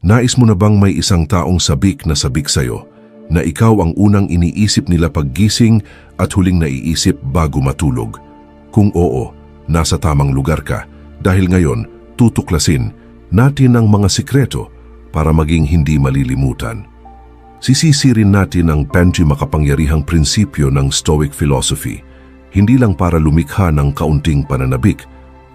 Nais mo na bang may isang taong sabik na sabik sa'yo, na ikaw ang unang iniisip nila paggising at huling naiisip bago matulog? Kung oo, nasa tamang lugar ka, dahil ngayon tutuklasin natin ang mga sikreto para maging hindi malilimutan. Sisisirin natin ang makapangyarihang prinsipyo ng Stoic philosophy, hindi lang para lumikha ng kaunting pananabik,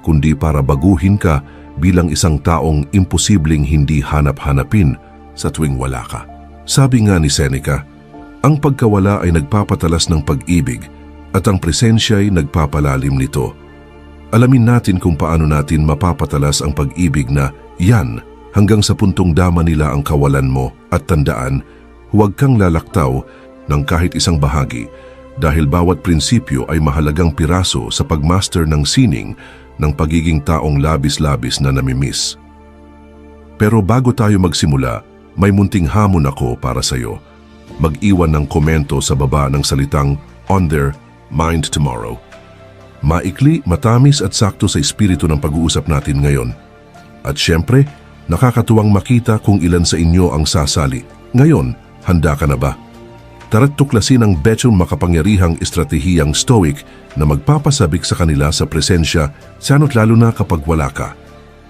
kundi para baguhin ka bilang isang taong imposibleng hindi hanap-hanapin sa tuwing wala ka. Sabi nga ni Seneca, ang pagkawala ay nagpapatalas ng pag-ibig at ang presensya ay nagpapalalim nito. Alamin natin kung paano natin mapapatalas ang pag-ibig na yan hanggang sa puntong dama nila ang kawalan mo, at tandaan, huwag kang lalaktaw ng kahit isang bahagi dahil bawat prinsipyo ay mahalagang piraso sa pagmaster ng sining ng pagiging taong labis-labis na namimiss. Pero bago tayo magsimula, may munting hamon ako para sa iyo. Mag-iwan ng komento sa baba ng salitang "On Their Mind Tomorrow". Maikli, matamis at sakto sa espiritu ng pag-uusap natin ngayon. At syempre, nakakatuwang makita kung ilan sa inyo ang sasali. Ngayon, handa ka na ba? Tara't tuklasin ang makapangyarihang estratehiyang Stoic na magpapasabik sa kanila sa presensya, sano't lalo na kapag wala ka.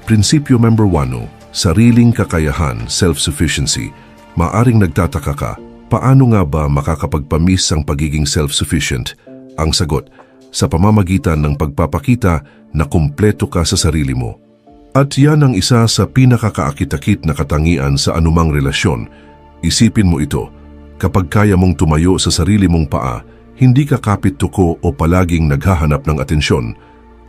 Prinsipyo number 1, sariling kakayahan, self-sufficiency. Maaring nagtataka ka, paano nga ba makakapagpamiss ang pagiging self-sufficient? Ang sagot, sa pamamagitan ng pagpapakita na kumpleto ka sa sarili mo. At yan ang isa sa pinakakaakit-akit na katangian sa anumang relasyon. Isipin mo ito, kapag kaya mong tumayo sa sarili mong paa, hindi ka kapit-tuko o palaging naghahanap ng atensyon.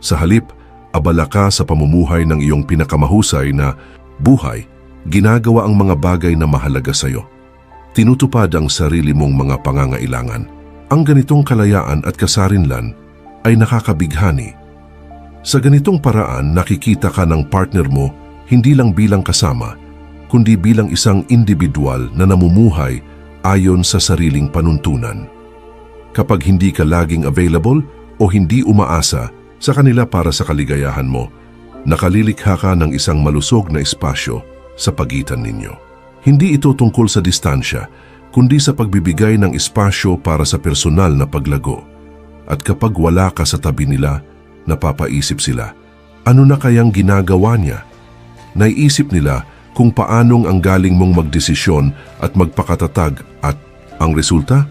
Sa halip, abala ka sa pamumuhay ng iyong pinakamahusay na buhay, ginagawa ang mga bagay na mahalaga sa iyo. Tinutupad ang sarili mong mga pangangailangan. Ang ganitong kalayaan at kasarinlan ay nakakabighani. Sa ganitong paraan, nakikita ka ng partner mo hindi lang bilang kasama, kundi bilang isang individual na namumuhay ayon sa sariling panuntunan. Kapag hindi ka laging available o hindi umaasa sa kanila para sa kaligayahan mo, nakalilikha ka ng isang malusog na espasyo sa pagitan ninyo. Hindi ito tungkol sa distansya, kundi sa pagbibigay ng espasyo para sa personal na paglago. At kapag wala ka sa tabi nila, napapaisip sila, ano na kayang ginagawa niya? Naiisip nila kung paanong ang galing mong magdesisyon at magpakatatag, at ang resulta?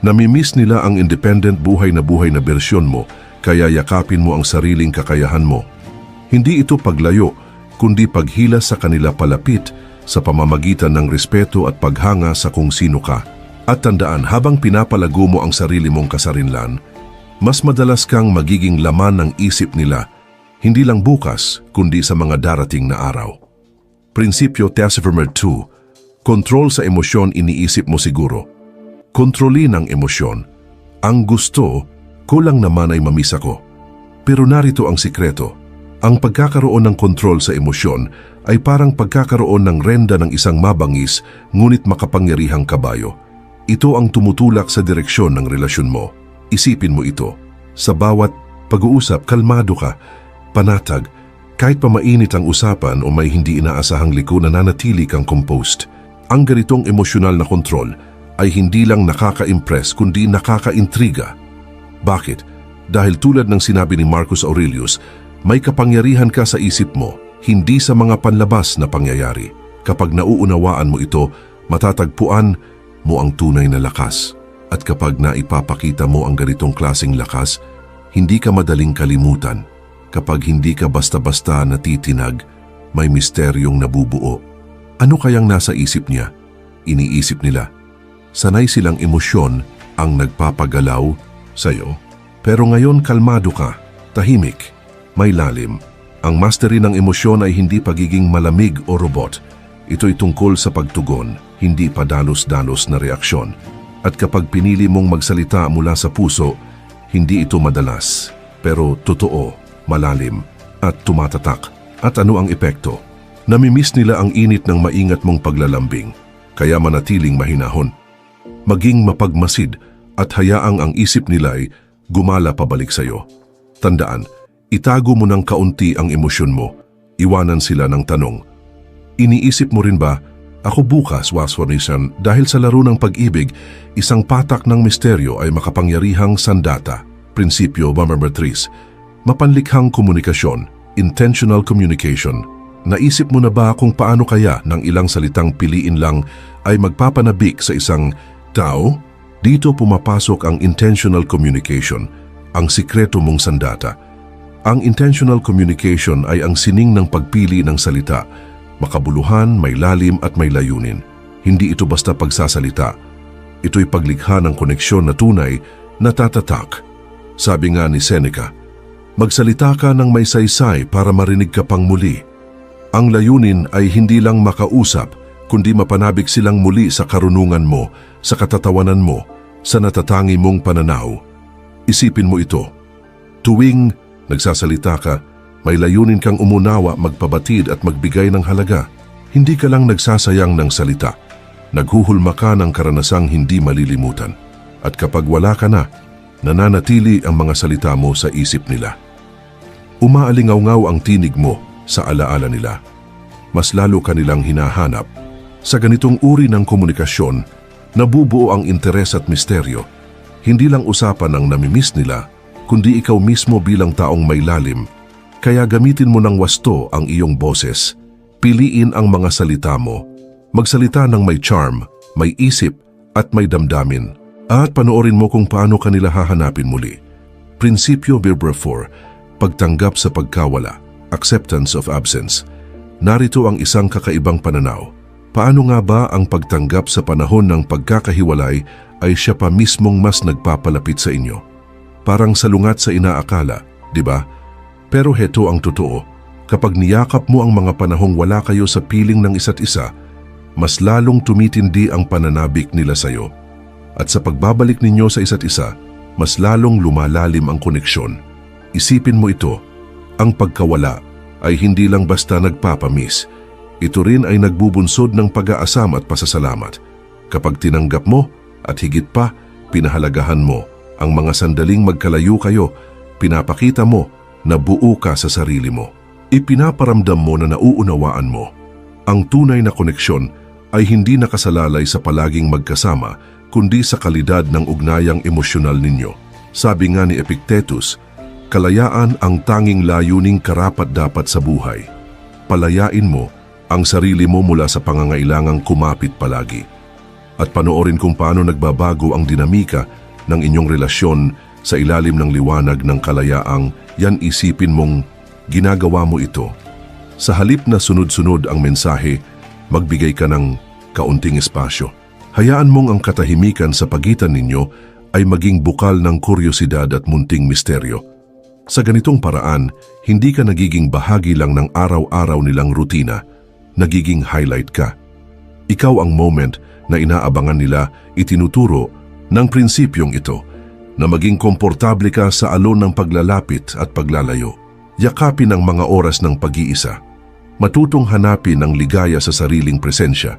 Namimiss nila ang independent buhay na bersyon mo, kaya yakapin mo ang sariling kakayahan mo. Hindi ito paglayo, kundi paghilas sa kanila palapit sa pamamagitan ng respeto at paghanga sa kung sino ka. At tandaan, habang pinapalago mo ang sarili mong kasarinlan, mas madalas kang magiging laman ng isip nila, hindi lang bukas, kundi sa mga darating na araw. Prinsipyo Tessifermer 2, kontrol sa emosyon iniisip mo siguro. Kontrolin ang emosyon. Ang gusto ko lang naman ay mamiss ako. Pero narito ang sikreto. Ang pagkakaroon ng kontrol sa emosyon ay parang pagkakaroon ng renda ng isang mabangis ngunit makapangyarihang kabayo. Ito ang tumutulak sa direksyon ng relasyon mo. Isipin mo ito. Sa bawat pag-uusap, kalmado ka, panatag, kahit pa mainit ang usapan o may hindi inaasahang liko, nananatili kang composed. Ang ganitong emosyonal na kontrol ay hindi lang nakaka-impress kundi nakaka-intriga. Bakit? Dahil tulad ng sinabi ni Marcus Aurelius, may kapangyarihan ka sa isip mo, hindi sa mga panlabas na pangyayari. Kapag nauunawaan mo ito, matatagpuan mo ang tunay na lakas. At kapag naipapakita mo ang ganitong klaseng lakas, hindi ka madaling kalimutan. Kapag hindi ka basta-basta natitinag, may misteryong nabubuo. Ano kayang nasa isip niya? Iniisip nila. Sanay silang emosyon ang nagpapagalaw sa'yo. Pero ngayon kalmado ka, tahimik, may lalim. Ang mastery ng emosyon ay hindi pagiging malamig o robot. Ito'y tungkol sa pagtugon, hindi padalos-dalos na reaksyon. At kapag pinili mong magsalita mula sa puso, hindi ito madalas, pero totoo, malalim, at tumatatak. At ano ang epekto? Namimiss nila ang init ng maingat mong paglalambing, kaya manatiling mahinahon. Maging mapagmasid at hayaang ang isip nila ay gumala pabalik sa iyo. Tandaan, itago mo ng kaunti ang emosyon mo, iwanan sila ng tanong, Iniisip mo rin ba, ako bukas, waswanisan, dahil sa laro ng pag-ibig, isang patak ng misteryo ay makapangyarihang sandata. Prinsipyo number 3. Mapanlikhang komunikasyon, intentional communication. Naisip mo na ba kung paano kaya ng ilang salitang piliin lang ay magpapanabik sa isang tao? Dito pumapasok ang intentional communication, ang sikreto mong sandata. Ang intentional communication ay ang sining ng pagpili ng salita. Makabuluhan, may lalim at may layunin. Hindi ito basta pagsasalita. Ito'y paglikha ng koneksyon na tunay na tatatak. Sabi nga ni Seneca, magsalita ka ng may saysay para marinig ka pang muli. Ang layunin ay hindi lang makausap, kundi mapanabik silang muli sa karunungan mo, sa katatawanan mo, sa natatangi mong pananaw. Isipin mo ito. Tuwing nagsasalita ka, may layunin kang umunawa, magpabatid at magbigay ng halaga. Hindi ka lang nagsasayang ng salita. Naghuhulma ka ng karanasang hindi malilimutan. At kapag wala ka na, nananatili ang mga salita mo sa isip nila. Umaalingaw-ngaw ang tinig mo sa alaala nila. Mas lalo kanilang hinahanap. Sa ganitong uri ng komunikasyon, nabubuo ang interes at misteryo. Hindi lang usapan ang namimiss nila, kundi ikaw mismo bilang taong may lalim. Kaya gamitin mo ng wasto ang iyong boses. Piliin ang mga salita mo. Magsalita ng may charm, may isip at may damdamin. At panoorin mo kung paano kanila hahanapin muli. Prinsipyo number 4. Pagtanggap sa pagkawala, acceptance of absence. Narito ang isang kakaibang pananaw. Paano nga ba ang pagtanggap sa panahon ng pagkakahiwalay ay siya pa mismong mas nagpapalapit sa inyo? Parang salungat sa inaakala, di ba? Pero heto ang totoo, kapag niyakap mo ang mga panahong wala kayo sa piling ng isa't isa, mas lalong tumitindi ang pananabik nila sa iyo. At sa pagbabalik ninyo sa isa't isa, mas lalong lumalalim ang koneksyon. Isipin mo ito, ang pagkawala ay hindi lang basta nagpapamiss. Ito rin ay nagbubunsod ng pag-aasam at pasasalamat. Kapag tinanggap mo at higit pa, pinahalagahan mo ang mga sandaling magkalayo kayo, pinapakita mo na buo ka sa sarili mo. Ipinaparamdam mo na nauunawaan mo. Ang tunay na koneksyon ay hindi nakasalalay sa palaging magkasama, kundi sa kalidad ng ugnayang emosyonal ninyo. Sabi nga ni Epictetus, kalayaan ang tanging layuning karapat-dapat sa buhay. Palayain mo ang sarili mo mula sa pangangailangang kumapit palagi. At panoorin kung paano nagbabago ang dinamika ng inyong relasyon sa ilalim ng liwanag ng kalayaang yan isipin mong ginagawa mo ito. Sa halip na sunod-sunod ang mensahe, magbigay ka ng kaunting espasyo. Hayaan mong ang katahimikan sa pagitan ninyo ay maging bukal ng kuryosidad at munting misteryo. Sa ganitong paraan, hindi ka nagiging bahagi lang ng araw-araw nilang rutina, nagiging highlight ka. Ikaw ang moment na inaabangan nila, itinuturo ng prinsipyong ito, na maging komportable ka sa alon ng paglalapit at paglalayo. Yakapin ang mga oras ng pag-iisa. Matutong hanapin ang ligaya sa sariling presensya.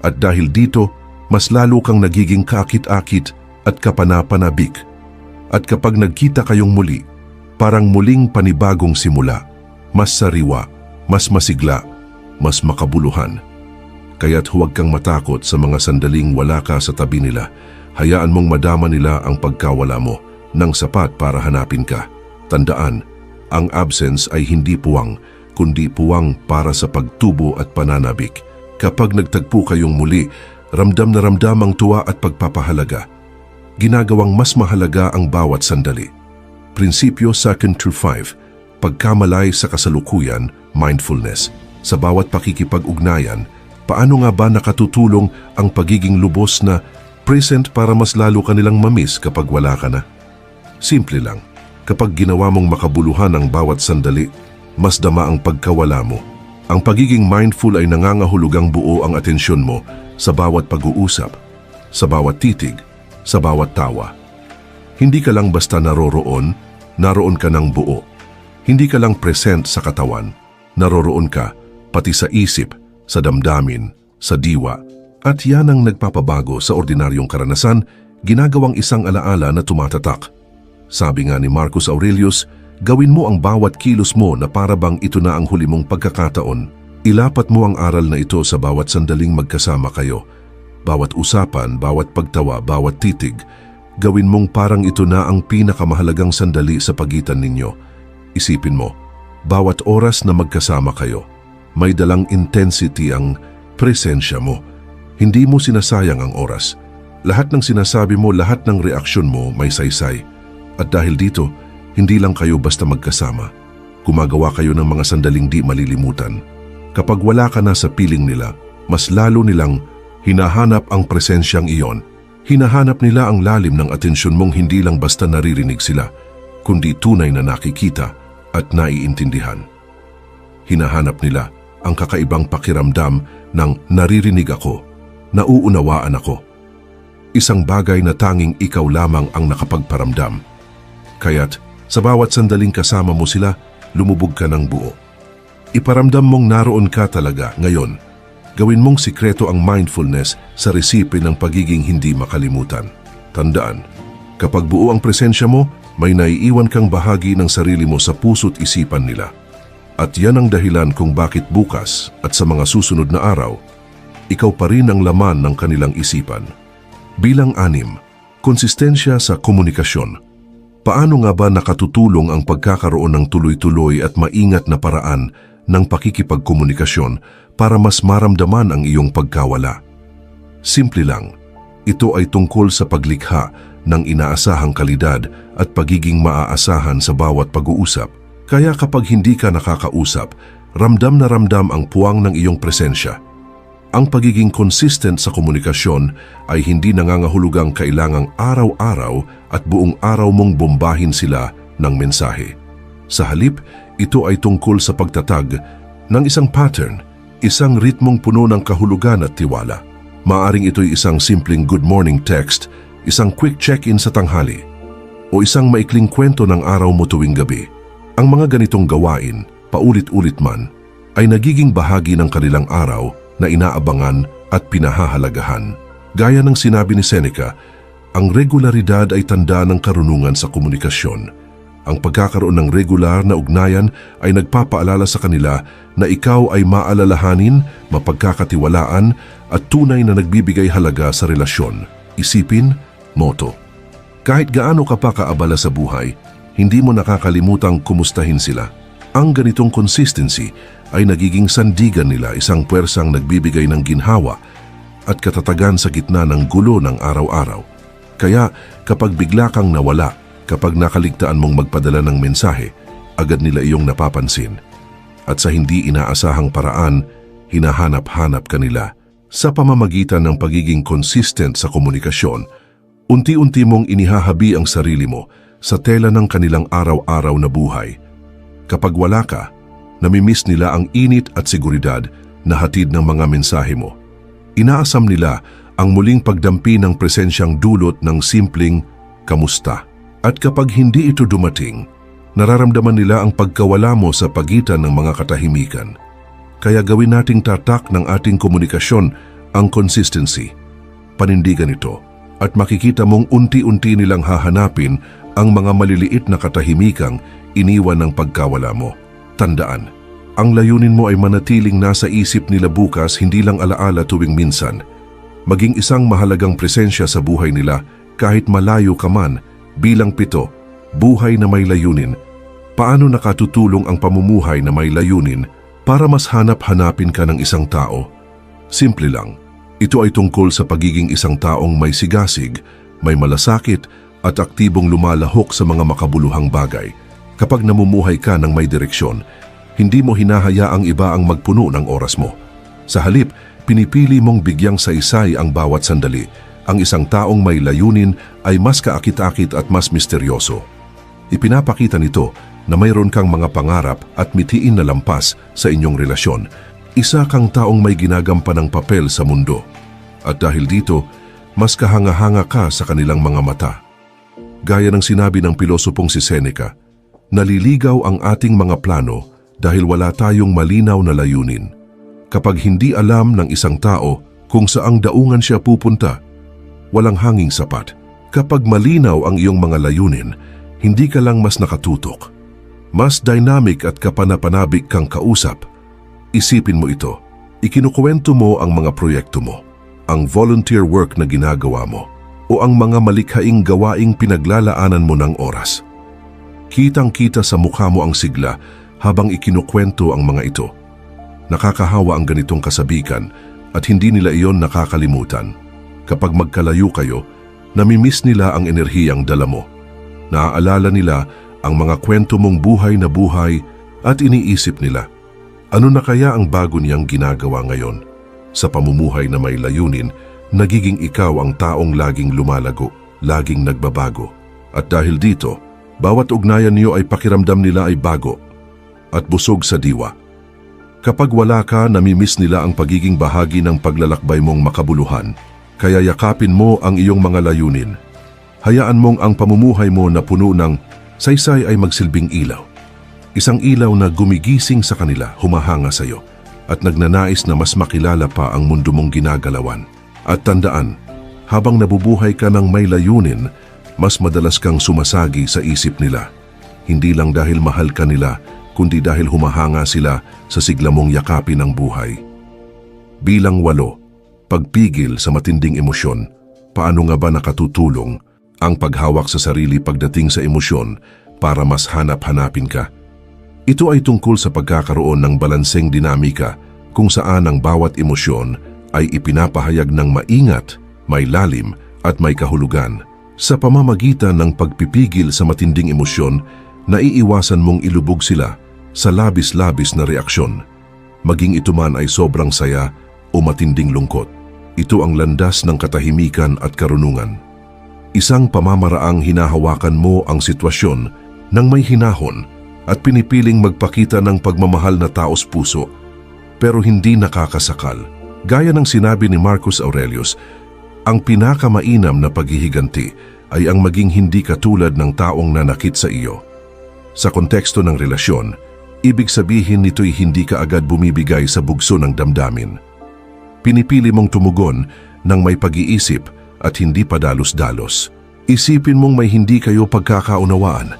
At dahil dito, mas lalo kang nagiging kaakit-akit at kapanapanabik. At kapag nagkita kayong muli, parang muling panibagong simula. Mas sariwa, mas masigla, mas makabuluhan. Kaya't huwag kang matakot sa mga sandaling wala ka sa tabi nila. Hayaan mong madama nila ang pagkawala mo ng sapat para hanapin ka. Tandaan, ang absence ay hindi puwang, kundi puwang para sa pagtubo at pananabik. Kapag nagtagpo kayong muli, ramdam na ramdam ang tuwa at pagpapahalaga. Ginagawang mas mahalaga ang bawat sandali. Prinsipyo 2-5, pagkamalay sa kasalukuyan, mindfulness. Sa bawat pakikipag-ugnayan, paano nga ba nakatutulong ang pagiging lubos na present para mas lalo kanilang mamiss kapag wala ka na? Simple lang, kapag ginawa mong makabuluhan ang bawat sandali, mas dama ang pagkawala mo. Ang pagiging mindful ay nangangahulugang buo ang atensyon mo sa bawat pag-uusap, sa bawat titig, sa bawat tawa. Hindi ka lang basta naroroon, naroon ka ng buo. Hindi ka lang present sa katawan, naroroon ka pati sa isip, sa damdamin, sa diwa. At yan ang nagpapabago sa ordinaryong karanasan, ginagawang isang alaala na tumatatak. Sabi nga ni Marcus Aurelius, gawin mo ang bawat kilos mo na para bang ito na ang huli mong pagkakataon. Ilapat mo ang aral na ito sa bawat sandaling magkasama kayo. Bawat usapan, bawat pagtawa, bawat titig, gawin mong parang ito na ang pinakamahalagang sandali sa pagitan ninyo. Isipin mo, bawat oras na magkasama kayo, may dalang intensity ang presensya mo. Hindi mo sinasayang ang oras. Lahat ng sinasabi mo, lahat ng reaksyon mo may saysay. At dahil dito, hindi lang kayo basta magkasama. Gumagawa kayo ng mga sandaling di malilimutan. Kapag wala ka na sa piling nila, mas lalo nilang hinahanap ang presensyang iyon. Hinahanap nila ang lalim ng atensyon mong hindi lang basta naririnig sila, kundi tunay na nakikita at naiintindihan. Hinahanap nila ang kakaibang pakiramdam ng naririnig ako, nauunawaan ako. Isang bagay na tanging ikaw lamang ang nakapagparamdam. Kaya't sa bawat sandaling kasama mo sila, lumubog ka ng buo. Iparamdam mong naroon ka talaga ngayon. Gawin mong sikreto ang mindfulness sa resipe ng pagiging hindi makalimutan. Tandaan, kapag buo ang presensya mo, may naiiwan kang bahagi ng sarili mo sa puso't isipan nila. At yan ang dahilan kung bakit bukas at sa mga susunod na araw, ikaw pa rin ang laman ng kanilang isipan. Bilang 6, konsistensya sa komunikasyon. Paano nga ba nakatutulong ang pagkakaroon ng tuloy-tuloy at maingat na paraan ng pakikipagkomunikasyon para mas maramdaman ang iyong pagkawala? Simple lang, ito ay tungkol sa paglikha ng inaasahang kalidad at pagiging maaasahan sa bawat pag-uusap. Kaya kapag hindi ka nakakausap, ramdam na ramdam ang puwang ng iyong presensya. Ang pagiging consistent sa komunikasyon ay hindi nangangahulugang kailangang araw-araw at buong araw mong bombahin sila ng mensahe. Sa halip, ito ay tungkol sa pagtatag ng isang pattern, isang ritmong puno ng kahulugan at tiwala. Maaring ito'y isang simpleng good morning text, isang quick check-in sa tanghali, o isang maikling kwento ng araw mo tuwing gabi. Ang mga ganitong gawain, paulit-ulit man, ay nagiging bahagi ng kanilang araw na inaabangan at pinahahalagahan. Gaya ng sinabi ni Seneca, ang regularidad ay tanda ng karunungan sa komunikasyon. Ang pagkakaroon ng regular na ugnayan ay nagpapaalala sa kanila na ikaw ay maalalahanin, mapagkakatiwalaan at tunay na nagbibigay halaga sa relasyon. Isipin, motto. Kahit gaano ka pa kaabala sa buhay, hindi mo nakakalimutang kumustahin sila. Ang ganitong consistency ay nagiging sandigan nila, isang puwersang nagbibigay ng ginhawa at katatagan sa gitna ng gulo ng araw-araw. Kaya kapag bigla kang nawala, kapag nakaligtaan mong magpadala ng mensahe, agad nila iyong napapansin. At sa hindi inaasahang paraan, hinahanap-hanap ka nila. Sa pamamagitan ng pagiging consistent sa komunikasyon, unti-unti mong inihahabi ang sarili mo sa tela ng kanilang araw-araw na buhay. Kapag wala ka, namimiss nila ang init at seguridad na hatid ng mga mensahe mo. Inaasam nila ang muling pagdampi ng presensyang dulot ng simpleng kamusta. At kapag hindi ito dumating, nararamdaman nila ang pagkawala mo sa pagitan ng mga katahimikan. Kaya gawin nating tatak ng ating komunikasyon ang consistency. Panindigan ito at makikita mong unti-unti nilang hahanapin ang mga maliliit na katahimikang iniwan ng pagkawala mo. Tandaan, ang layunin mo ay manatiling nasa isip nila bukas, hindi lang alaala tuwing minsan. Maging isang mahalagang presensya sa buhay nila kahit malayo ka man. Bilang 7, buhay na may layunin. Paano nakatutulong ang pamumuhay na may layunin para mas hanap-hanapin ka ng isang tao? Simple lang. Ito ay tungkol sa pagiging isang taong may sigasig, may malasakit at aktibong lumalahok sa mga makabuluhang bagay. Kapag namumuhay ka ng may direksyon, hindi mo hinahayaang iba ang magpuno ng oras mo. Sa halip, pinipili mong bigyang saysay ang bawat sandali. Ang isang taong may layunin ay mas kaakit-akit at mas misteryoso. Ipinapakita nito na mayroon kang mga pangarap at mithiin na lampas sa inyong relasyon. Isa kang taong may ginagampanang papel sa mundo. At dahil dito, mas kahanga-hanga ka sa kanilang mga mata. Gaya ng sinabi ng pilosopong si Seneca, naliligaw ang ating mga plano dahil wala tayong malinaw na layunin. Kapag hindi alam ng isang tao kung saang daungan siya pupunta, walang hanging sapat. Kapag malinaw ang iyong mga layunin, hindi ka lang mas nakatutok. Mas dynamic at kapanapanabik kang kausap. Isipin mo ito. Ikinukwento mo ang mga proyekto mo, ang volunteer work na ginagawa mo, o ang mga malikhaing gawaing pinaglalaanan mo ng oras. Kitang-kita sa mukha mo ang sigla habang ikinukwento ang mga ito. Nakakahawa ang ganitong kasabikan at hindi nila iyon nakakalimutan. Kapag magkalayo kayo, namimiss nila ang enerhiyang dala mo. Naaalala nila ang mga kwento mong buhay na buhay at iniisip nila, ano na kaya ang bago niyang ginagawa ngayon? Sa pamumuhay na may layunin, nagiging ikaw ang taong laging lumalago, laging nagbabago. At dahil dito, bawat ugnayan niyo ay pakiramdam nila ay bago at busog sa diwa. Kapag wala ka, namimiss nila ang pagiging bahagi ng paglalakbay mong makabuluhan. Kaya yakapin mo ang iyong mga layunin. Hayaan mong ang pamumuhay mo na puno ng saysay ay magsilbing ilaw. Isang ilaw na gumigising sa kanila, humahanga sa iyo, at nagnanais na mas makilala pa ang mundo mong ginagalawan. At tandaan, habang nabubuhay ka ng may layunin, mas madalas kang sumasagi sa isip nila. Hindi lang dahil mahal ka nila, kundi dahil humahanga sila sa sigla mong yakapin ang buhay. Bilang 8, pagpigil sa matinding emosyon. Paano nga ba nakatutulong ang paghawak sa sarili pagdating sa emosyon para mas hanap-hanapin ka? Ito ay tungkol sa pagkakaroon ng balanseng dinamika kung saan ang bawat emosyon ay ipinapahayag ng maingat, may lalim at may kahulugan. Sa pamamagitan ng pagpipigil sa matinding emosyon, naiiwasan mong ilubog sila sa labis-labis na reaksyon. Maging ito man ay sobrang saya o matinding lungkot. Ito ang landas ng katahimikan at karunungan. Isang pamamaraang hinahawakan mo ang sitwasyon ng may hinahon at pinipiling magpakita ng pagmamahal na taos puso, pero hindi nakakasakal. Gaya ng sinabi ni Marcus Aurelius, ang pinakamainam na paghihiganti ay ang maging hindi katulad ng taong nanakit sa iyo. Sa konteksto ng relasyon, ibig sabihin nito'y hindi ka agad bumibigay sa bugso ng damdamin. Pinipili mong tumugon ng may pag-iisip at hindi padalos-dalos. Isipin mong may hindi kayo pagkakaunawaan,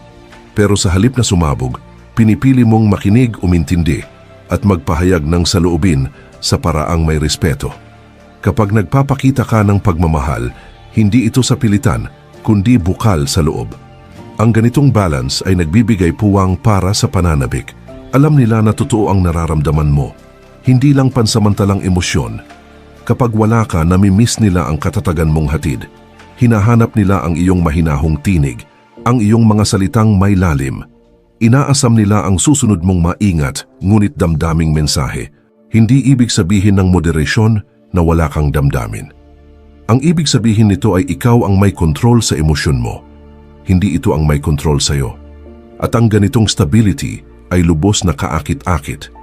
pero sa halip na sumabog, pinipili mong makinig, umintindi at magpahayag ng saloobin sa paraang may respeto. Kapag nagpapakita ka ng pagmamahal, hindi ito sa pilitan, kundi bukal sa loob. Ang ganitong balance ay nagbibigay puwang para sa pananabik. Alam nila na totoo ang nararamdaman mo, hindi lang pansamantalang emosyon. Kapag wala ka, namimiss nila ang katatagan mong hatid. Hinahanap nila ang iyong mahinahong tinig, ang iyong mga salitang may lalim. Inaasam nila ang susunod mong maingat, ngunit damdaming mensahe. Hindi ibig sabihin ng moderasyon na wala kang damdamin. Ang ibig sabihin nito ay ikaw ang may kontrol sa emosyon mo. Hindi ito ang may kontrol sa iyo. At ang ganitong stability ay lubos na kaakit-akit.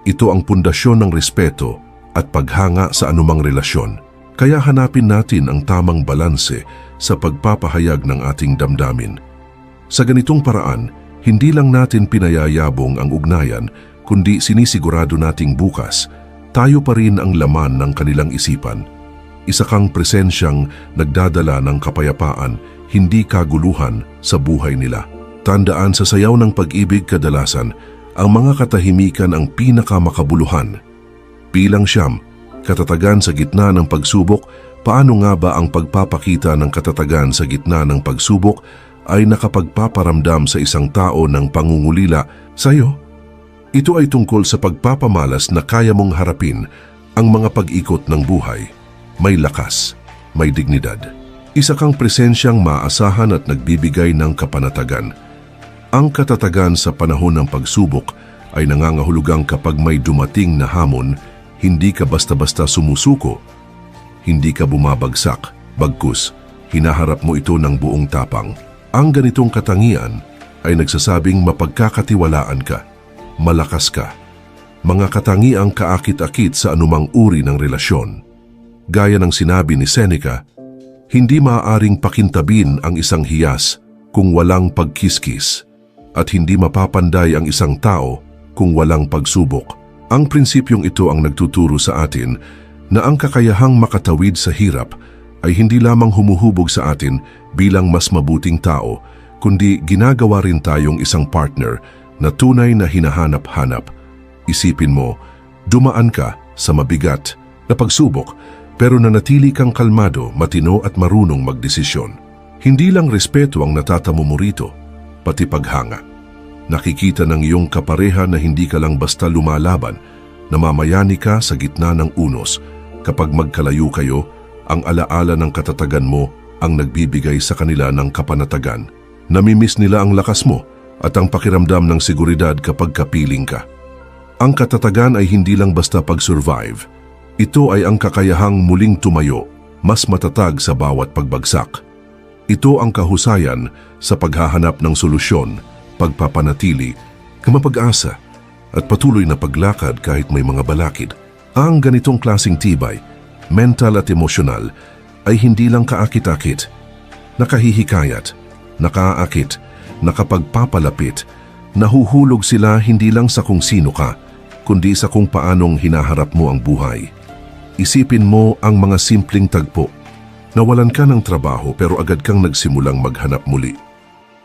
Ito ang pundasyon ng respeto at paghanga sa anumang relasyon. Kaya hanapin natin ang tamang balanse sa pagpapahayag ng ating damdamin. Sa ganitong paraan, hindi lang natin pinayayabong ang ugnayan, kundi sinisigurado nating bukas, tayo pa rin ang laman ng kanilang isipan. Isa kang presensyang nagdadala ng kapayapaan, hindi kaguluhan sa buhay nila. Tandaan, sa sayaw ng pag-ibig kadalasan, ang mga katahimikan ang pinakamakabuluhan. Bilang 9, katatagan sa gitna ng pagsubok. Paano nga ba ang pagpapakita ng katatagan sa gitna ng pagsubok ay nakapagpaparamdam sa isang tao ng pangungulila sa iyo? Ito ay tungkol sa pagpapamalas na kaya mong harapin ang mga pag-ikot ng buhay. May lakas, may dignidad. Isa kang presensyang maasahan at nagbibigay ng kapanatagan. Ang katatagan sa panahon ng pagsubok ay nangangahulugang kapag may dumating na hamon, hindi ka basta-basta sumusuko. Hindi ka bumabagsak, bagkus, hinaharap mo ito ng buong tapang. Ang ganitong katangian ay nagsasabing mapagkakatiwalaan ka, malakas ka. Mga katangiang kaakit-akit sa anumang uri ng relasyon. Gaya ng sinabi ni Seneca, hindi maaaring pakintabin ang isang hiyas kung walang pagkiskis, at hindi mapapanday ang isang tao kung walang pagsubok. Ang prinsipyong ito ang nagtuturo sa atin na ang kakayahang makatawid sa hirap ay hindi lamang humuhubog sa atin bilang mas mabuting tao, kundi ginagawa rin tayong isang partner na tunay na hinahanap-hanap. Isipin mo, Dumaan ka sa mabigat na pagsubok pero nanatili kang kalmado, matino at marunong magdesisyon. Hindi lang respeto ang natatamo mo rito, pati paghanga. Nakikita ng iyong kapareha na hindi ka lang basta lumalaban, namamayani ka sa gitna ng unos. Kapag magkalayo kayo, ang alaala ng katatagan mo ang nagbibigay sa kanila ng kapanatagan. Namimiss nila ang lakas mo at ang pakiramdam ng seguridad kapag kapiling ka. Ang katatagan ay hindi lang basta pag-survive. Ito ay ang kakayahang muling tumayo, mas matatag sa bawat pagbagsak. Ito ang kahusayan sa paghahanap ng solusyon, pagpapanatili, kamapag-asa, at patuloy na paglakad kahit may mga balakid. Ang ganitong klaseng tibay, mental at emosyonal, ay hindi lang kaakit-akit, nakahihikayat, nakaakit, nakapagpapalapit, nahuhulog sila hindi lang sa kung sino ka, kundi sa kung paanong hinaharap mo ang buhay. Isipin mo ang mga simpleng tagpo. Nawalan ka ng trabaho pero agad kang nagsimulang maghanap muli.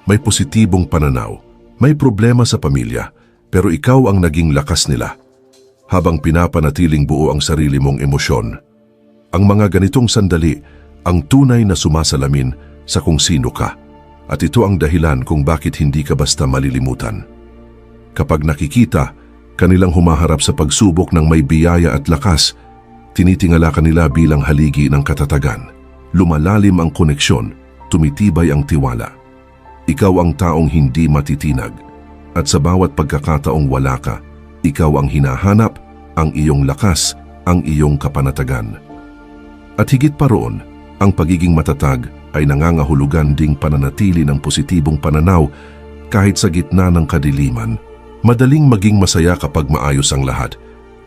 May positibong pananaw, may problema sa pamilya, pero ikaw ang naging lakas nila. Habang pinapanatiling buo ang sarili mong emosyon. Ang mga ganitong sandali ang tunay na sumasalamin sa kung sino ka. At ito ang dahilan kung bakit hindi ka basta malilimutan. Kapag nakikita, kanilang humaharap sa pagsubok ng may biyaya at lakas, tinitingala kanila bilang haligi ng katatagan. Lumalalim ang koneksyon, tumitibay ang tiwala. Ikaw ang taong hindi matitinag, at sa bawat pagkakataong wala ka, ikaw ang hinahanap, ang iyong lakas, ang iyong kapanatagan. At higit pa roon, ang pagiging matatag ay nangangahulugan ding pananatili ng positibong pananaw kahit sa gitna ng kadiliman. Madaling maging masaya kapag maayos ang lahat,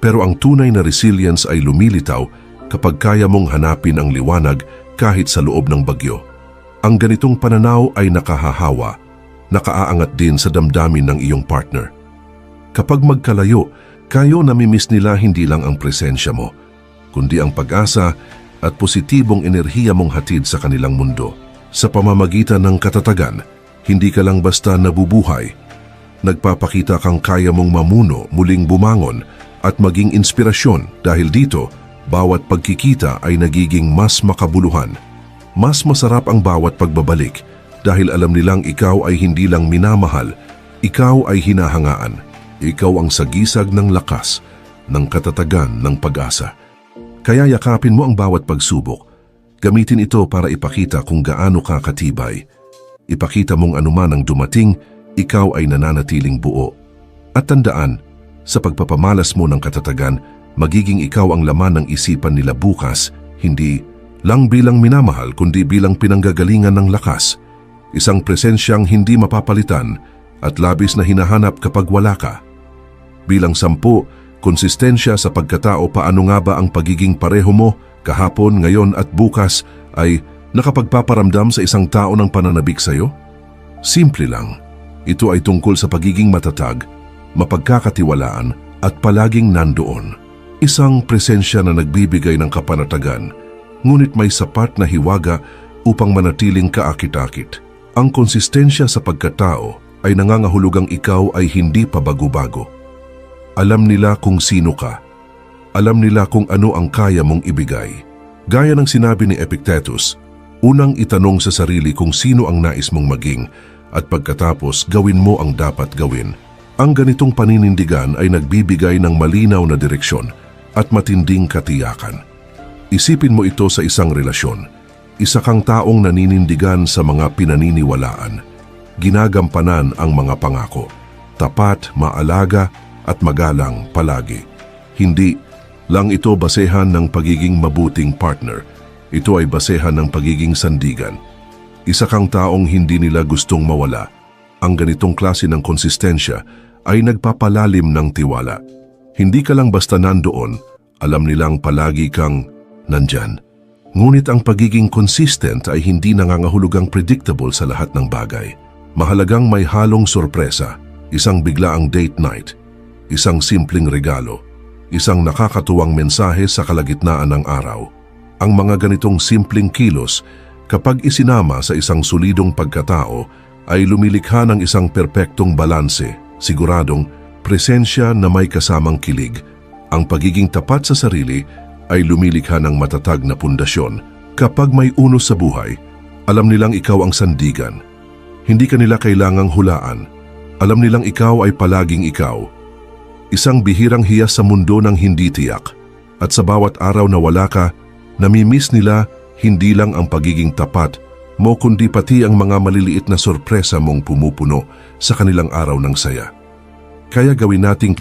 pero ang tunay na resilience ay lumilitaw kapag kaya mong hanapin ang liwanag kahit sa loob ng bagyo. Ang ganitong pananaw ay nakahahawa, nakaaangat din sa damdamin ng iyong partner. Kapag magkalayo, kayo namimiss nila hindi lang ang presensya mo, kundi ang pag-asa at positibong enerhiya mong hatid sa kanilang mundo. Sa pamamagitan ng katatagan, hindi ka lang basta nabubuhay. Nagpapakita kang kaya mong mamuno, muling bumangon at maging inspirasyon dahil dito, bawat pagkikita ay nagiging mas makabuluhan. Mas masarap ang bawat pagbabalik dahil alam nilang ikaw ay hindi lang minamahal, ikaw ay hinahangaan. Ikaw ang sagisag ng lakas, ng katatagan, ng pag-asa. Kaya yakapin mo ang bawat pagsubok. Gamitin ito para ipakita kung gaano ka katibay. Ipakita mong anuman ang dumating, ikaw ay nananatiling buo. At tandaan, sa pagpapamalas mo ng katatagan, magiging ikaw ang laman ng isipan nila bukas, hindi lang bilang minamahal kundi bilang pinanggagalingan ng lakas. Isang presensyang hindi mapapalitan at labis na hinahanap kapag wala ka. Bilang 10, konsistensya sa pagkatao. Paano nga ba ang pagiging pareho mo kahapon, ngayon at bukas ay nakapagpaparamdam sa isang tao ng pananabik sa iyo? Simple lang. Ito ay tungkol sa pagiging matatag, mapagkakatiwalaan at palaging nandoon. Isang presensya na nagbibigay ng kapanatagan, ngunit may sapat na hiwaga upang manatiling kaakit-akit. Ang konsistensya sa pagkatao ay nangangahulugang ikaw ay hindi pa bago-bago. Alam nila kung sino ka. Alam nila kung ano ang kaya mong ibigay. Gaya ng sinabi ni Epictetus, unang itanong sa sarili kung sino ang nais mong maging at pagkatapos gawin mo ang dapat gawin. Ang ganitong paninindigan ay nagbibigay ng malinaw na direksyon at matinding katiyakan. Isipin mo ito sa isang relasyon. Isa kang taong naninindigan sa mga pinaniniwalaan. Ginagampanan ang mga pangako. Tapat, maalaga at magalang palagi. Hindi lang ito basehan ng pagiging mabuting partner. Ito ay basehan ng pagiging sandigan. Isa kang taong hindi nila gustong mawala. Ang ganitong klase ng konsistensya ay nagpapalalim ng tiwala. Hindi ka lang basta nandoon, alam nilang palagi kang nandyan. Ngunit ang pagiging consistent ay hindi nangangahulugang predictable sa lahat ng bagay. Mahalagang may halong sorpresa, isang biglaang date night, isang simpleng regalo, isang nakakatuwang mensahe sa kalagitnaan ng araw. Ang mga ganitong simpleng kilos, kapag isinama sa isang solidong pagkatao, ay lumilikha ng isang perpektong balanse, siguradong presensya na may kasamang kilig, Ang pagiging tapat sa sarili ay lumilikha ng matatag na pundasyon. Kapag may unos sa buhay, alam nilang ikaw ang sandigan. Hindi ka nila kailangang hulaan. Alam nilang ikaw ay palaging ikaw. Isang bihirang hiyas sa mundo ng hindi tiyak. At sa bawat araw na wala ka, namimiss nila hindi lang ang pagiging tapat mo kundi pati ang mga maliliit na sorpresa mong pumupuno sa kanilang araw ng saya. Kaya gawin nating